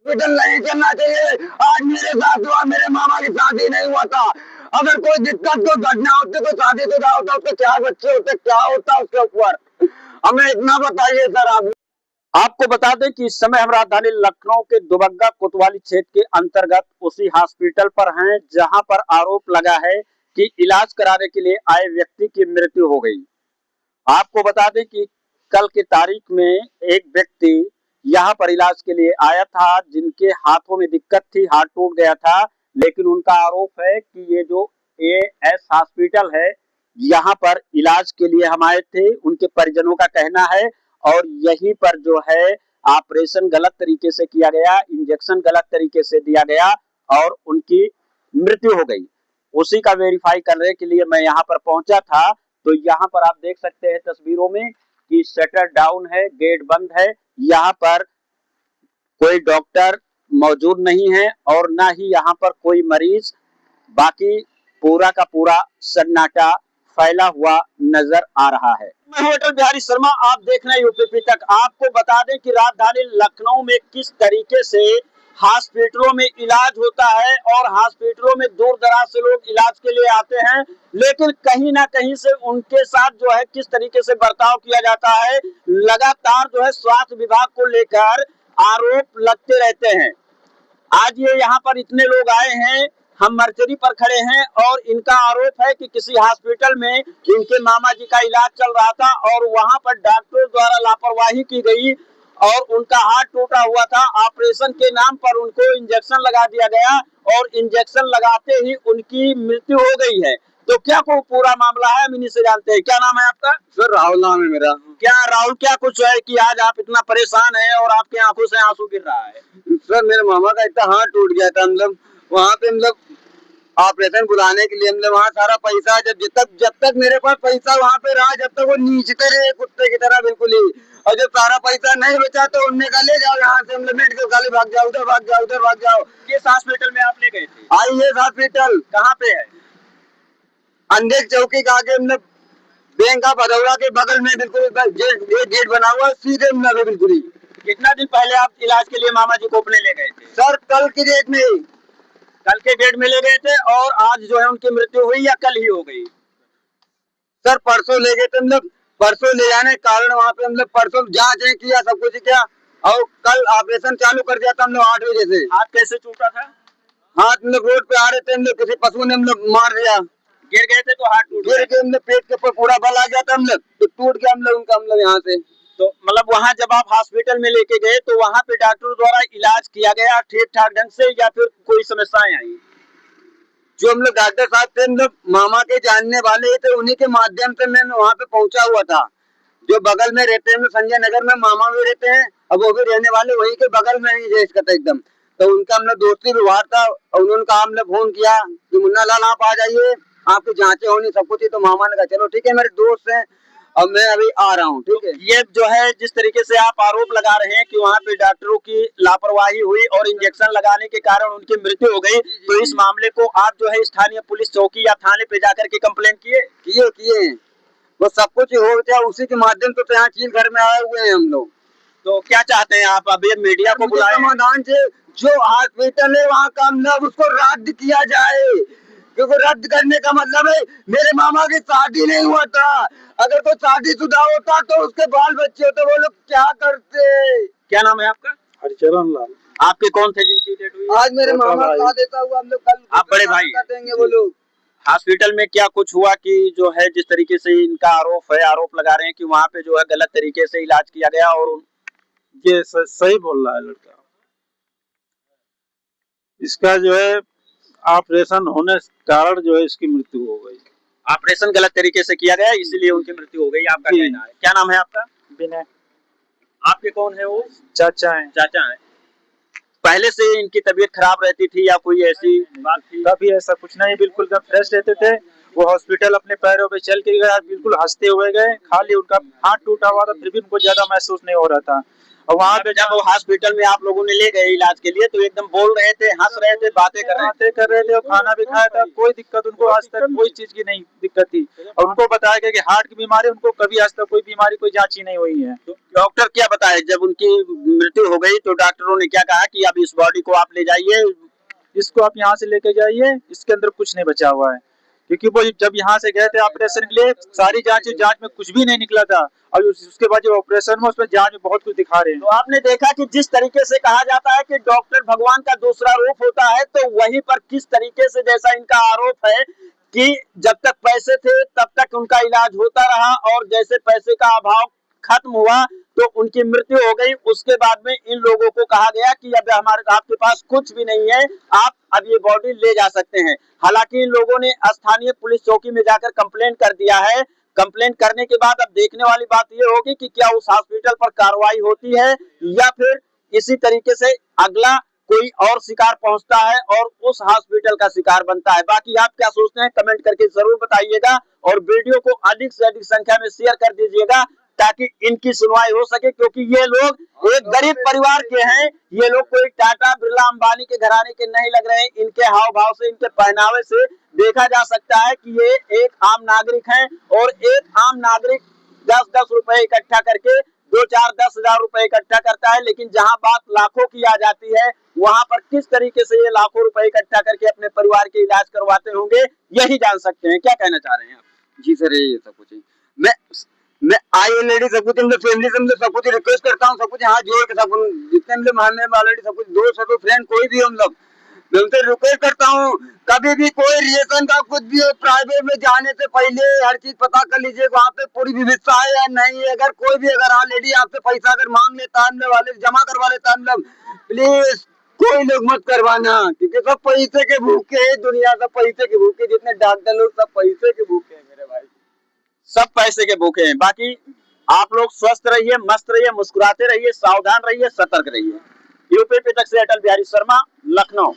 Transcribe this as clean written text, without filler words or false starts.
Hospital नहीं करना चाहिए। आज मेरे साथ हुआ, मेरे मामा की शादी नहीं हुआ था। अगर कोई दिक्कत को घटना होती तो शादी तो ना होता, उसके 4 बच्चे होते, क्या होता उसके ऊपर, हमें इतना बताइए सर आप। आपको बता दें कि इस समय हम राजधानी लखनऊ के दुबग्गा कोतवाली क्षेत्र के अंतर्गत उसी हॉस्पिटल पर हैं जहां पर आरोप लगा है कि इलाज कराने के लिए आए व्यक्ति की मृत्यु हो गई। आपको बता दें कि कल की तारीख में एक व्यक्ति यहाँ पर इलाज के लिए आया था जिनके हाथों में दिक्कत थी, हाथ टूट गया था, लेकिन उनका आरोप है कि ये जो एएस हॉस्पिटल है यहाँ पर इलाज के लिए हम आए थे, उनके परिजनों का कहना है, और यहीं पर जो है ऑपरेशन गलत तरीके से किया गया, इंजेक्शन गलत तरीके से दिया गया और उनकी मृत्यु हो गई। उसी का वेरीफाई करने के लिए मैं यहाँ पर पहुंचा था। तो यहाँ पर आप देख सकते हैं तस्वीरों में कि शटर डाउन है, गेट बंद है, यहाँ पर कोई डॉक्टर मौजूद नहीं है और ना ही यहाँ पर कोई मरीज। बाकी पूरा का पूरा सन्नाटा फैला हुआ नजर आ रहा है। मैं होटल बिहारी शर्मा, आप देख रहे हैं यूपीपी तक। आपको बता दें कि राजधानी लखनऊ में किस तरीके से हॉस्पिटलों में इलाज होता है और हॉस्पिटलों में दूर दराज से लोग इलाज के लिए आते हैं, लेकिन कहीं ना कहीं से उनके साथ जो है किस तरीके से बर्ताव किया जाता है, लगातार जो है स्वास्थ्य विभाग को लेकर आरोप लगते रहते हैं। आज ये यहाँ पर इतने लोग आए हैं, हम मर्चरी पर खड़े हैं और इनका आरोप है कि किसी हॉस्पिटल में इनके मामा जी का इलाज चल रहा था और वहां पर डॉक्टरों द्वारा लापरवाही की गई और उनका हाथ टूटा हुआ था। ऑपरेशन के नाम पर उनको इंजेक्शन लगा दिया गया और इंजेक्शन लगाते ही उनकी मृत्यु हो गई है। तो क्या कोई पूरा मामला है, हम इन्हीं से जानते हैं। क्या नाम है आपका? सर राहुल नाम है मेरा। क्या राहुल, क्या कुछ है कि आज आप इतना परेशान हैं और आपके आंखों से आंसू गिर रहा है? सर मेरे मामा का इतना हाथ टूट गया था, मतलब वहाँ पे मतलब ऑपरेशन बुलाने के लिए मतलब वहाँ सारा पैसा, जब तक मेरे पास पैसा वहाँ पे रहा, जब तक वो नीचते रहे कुत्ते की तरह बिल्कुल ही। और जब सारा पैसा नहीं बचा तो उनने कहा ले जाओ यहाँ से, मतलब मेडिकल कॉलेज भाग जाओ, उधर भाग जाओ, उधर भाग जाओ। किस हॉस्पिटल में आप ले गए थे? IAS hospital. कहाँ पे है? अंधेर चौकी के आगे, मतलब बैंक ऑफ बड़ौदा के बगल में बिल्कुल गेट बना हुआ सीधे में बिल्कुल ही। कितना दिन पहले आप इलाज के लिए मामा जी को अपने ले गए थे? सर कल की डेट में, कल के डेट में ले गए थे और आज जो है उनकी मृत्यु हुई या कल ही हो गई? सर परसों ले गए थे, मतलब परसों ले जाने के कारण वहाँ पे मतलब परसों जांच किया, सब कुछ किया और कल ऑपरेशन चालू कर दिया था हम लोग 8 बजे से। हाथ कैसे टूटा था? हाथ मतलब रोड पे आ रहे थे, मतलब किसी पशु ने मतलब मार दिया, गिर गए थे तो हाथ टूट गिर के मतलब पेट के ऊपर पूरा बल आ गया था, मतलब तो टूट गया हम लोग उनका, मतलब यहाँ से। तो मतलब वहाँ जब आप हॉस्पिटल में लेके गए तो वहाँ पे डॉक्टर द्वारा इलाज किया गया ठीक ठाक ढंग से या फिर कोई समस्याएं आई? जो हम लोग डॉक्टर साहब थे, मतलब मामा के जानने वाले थे, उन्हीं के माध्यम से मैं वहाँ पे पहुंचा हुआ था। जो बगल में रहते हैं संजय नगर में, मामा भी रहते हैं और वो भी रहने वाले वहीं के बगल में ही देश का था एकदम। तो उनका हमने दोस्ती व्यवहार था और उन्होंने कहा, हमने फोन किया कि मुन्ना लाल आप आ जाइए, आपकी जांचें होनी सब कुछ ही। तो मामा ने कहा चलो ठीक है, मेरे दोस्त हैं और मैं अभी आ रहा हूँ, ठीक है। ये जो है जिस तरीके से आप आरोप लगा रहे हैं कि वहाँ पे डॉक्टरों की लापरवाही हुई और इंजेक्शन लगाने के कारण उनकी मृत्यु हो गई, तो इस मामले को आप जो है स्थानीय पुलिस चौकी या थाने पे जाकर के कंप्लेंट किए वो सब कुछ हो गया, उसी के माध्यम से तो यहाँ चील घर में आए हुए हैं हम लोग। तो क्या चाहते हैं आप? अभी मीडिया को बुलाएं। समाधान से जो हॉस्पिटल है वहाँ का मतलब उसको रद्द किया जाए, क्योंकि रद्द करने का मतलब है मेरे मामा की शादी नहीं हुआ था। अगर कोई शादीशुदा होता तो उसके बाल बच्चे होते, वो लोग क्या करते। क्या नाम है आपका? हरिचरण लाल। आपके कौन थे जिनकी डेथ हुई? आज मेरे मामा का देता हुआ हम लोग कल आप बड़े भाई देंगे। वो लोग हॉस्पिटल में क्या कुछ हुआ कि जो है जिस तरीके से इनका आरोप है, आरोप लगा रहे हैं कि वहाँ पे जो है गलत तरीके से इलाज किया गया और ये सही बोल रहा है लड़का। इसका जो है ऑपरेशन होने के कारण जो है इसकी मृत्यु हो गई। ऑपरेशन गलत तरीके से किया गया इसलिए उनकी मृत्यु हो गई, आपका कहना है। क्या नाम है आपका? विनय। आपके कौन है वो? चाचा हैं। चाचा हैं। पहले से इनकी तबीयत खराब रहती थी या कोई ऐसी बात थी? कभी ऐसा कुछ नहीं, बिल्कुल जब फ्रेश रहते थे। वो हॉस्पिटल अपने पैरों पे चल के गए, बिल्कुल हंसते हुए गए। खाली उनका हाथ टूटा हुआ था फिर भी उनको ज्यादा महसूस नहीं हो रहा था। और वहाँ पे जब वो हॉस्पिटल में आप लोगों ने ले गए इलाज के लिए तो एकदम बोल रहे थे, हंस रहे थे, बातें कर रहे थे और खाना भी खाया था, कोई दिक्कत उनको आज तक कोई चीज की नहीं दिक्कत थी। और उनको बताया गया कि हार्ट की बीमारी, उनको कभी आज तक कोई बीमारी कोई जांच ही नहीं हुई है। तो डॉक्टर क्या बताए जब उनकी मृत्यु हो गई तो डॉक्टरों ने क्या कहा कि अब इस बॉडी को आप ले जाइए, इसको आप यहाँ से लेके जाइए, इसके अंदर कुछ नहीं बचा हुआ है। क्योंकि वो जब यहाँ से गए थे ऑपरेशन के लिए, सारी जांच में कुछ भी नहीं निकला था, और उसके बाद जो ऑपरेशन में उसमें जांच में बहुत कुछ दिखा रहे हैं। तो आपने देखा कि जिस तरीके से कहा जाता है कि डॉक्टर भगवान का दूसरा रूप होता है, तो वहीं पर किस तरीके से जैसा इनका आरोप है कि जब तक पैसे थे तब तक उनका इलाज होता रहा और जैसे पैसे का अभाव खत्म हुआ तो उनकी मृत्यु हो गई। उसके बाद में इन लोगों को कहा गया कि अब आपके पास कुछ भी नहीं है, आप अब ये बॉडी ले जा सकते हैं। हालांकि इन लोगों ने स्थानीय पुलिस चौकी में जाकर कंप्लेंट कर दिया है। कंप्लेंट करने के बाद अब देखने वाली बात ये होगी कि क्या उस हॉस्पिटल पर कार्रवाई होती है या फिर इसी तरीके से अगला कोई और शिकार पहुंचता है और उस हॉस्पिटल का शिकार बनता है। बाकी आप क्या सोचते हैं कमेंट करके जरूर बताइएगा और वीडियो को अधिक से अधिक संख्या में शेयर कर दीजिएगा ताकि इनकी सुनवाई हो सके, क्योंकि ये लोग एक गरीब परिवार के हैं। ये लोग कोई टाटा बिरला अंबानी के घराने के नहीं लग रहे हैं। इनके हाव भाव से, इनके पहनावे से देखा जा सकता है कि ये एक आम नागरिक हैं और एक आम नागरिक 10-10 रुपए इकट्ठा करके 2-4-10 हजार रुपए इकट्ठा करता है, लेकिन जहां बात लाखों की आ जाती है वहां पर किस तरीके से ये लाखों रुपए इकट्ठा करके अपने परिवार के इलाज करवाते होंगे, यही जान सकते हैं। क्या कहना चाह रहे हैं आप? जी सर, ये सब कुछ मैं आई ऑलरेडी सब कुछ फैमिली से सब कुछ रिक्वेस्ट करता हूँ, सब कुछ हाथ जोड़ के सब जितने हम लोग ऑलरेडी सब कुछ दोस्त है, फ्रेंड कोई भी हम लोग, मैं उनसे रिक्वेस्ट करता हूँ कभी भी कोई रिएक्शन का कुछ भी हो, प्राइवेट में जाने से पहले हर चीज पता कर लीजिए वहाँ पे पूरी व्यवस्था है या नहीं। अगर कोई भी अगर ऑलरेडी आपसे पैसा अगर मांग लेता है वाले जमा करवा लेता है, प्लीज कोई लोग मत करवाना, क्योंकि सब पैसे के भूखे है, दुनिया सब पैसे के भूखे, जितने डॉक्टर लोग सब पैसे के भूखे हैं मेरे भाई, सब पैसे के भूखे हैं। बाकी आप लोग स्वस्थ रहिए, मस्त रहिए, मुस्कुराते रहिए, सावधान रहिए, सतर्क रहिए। यूपी से अटल बिहारी शर्मा, लखनऊ।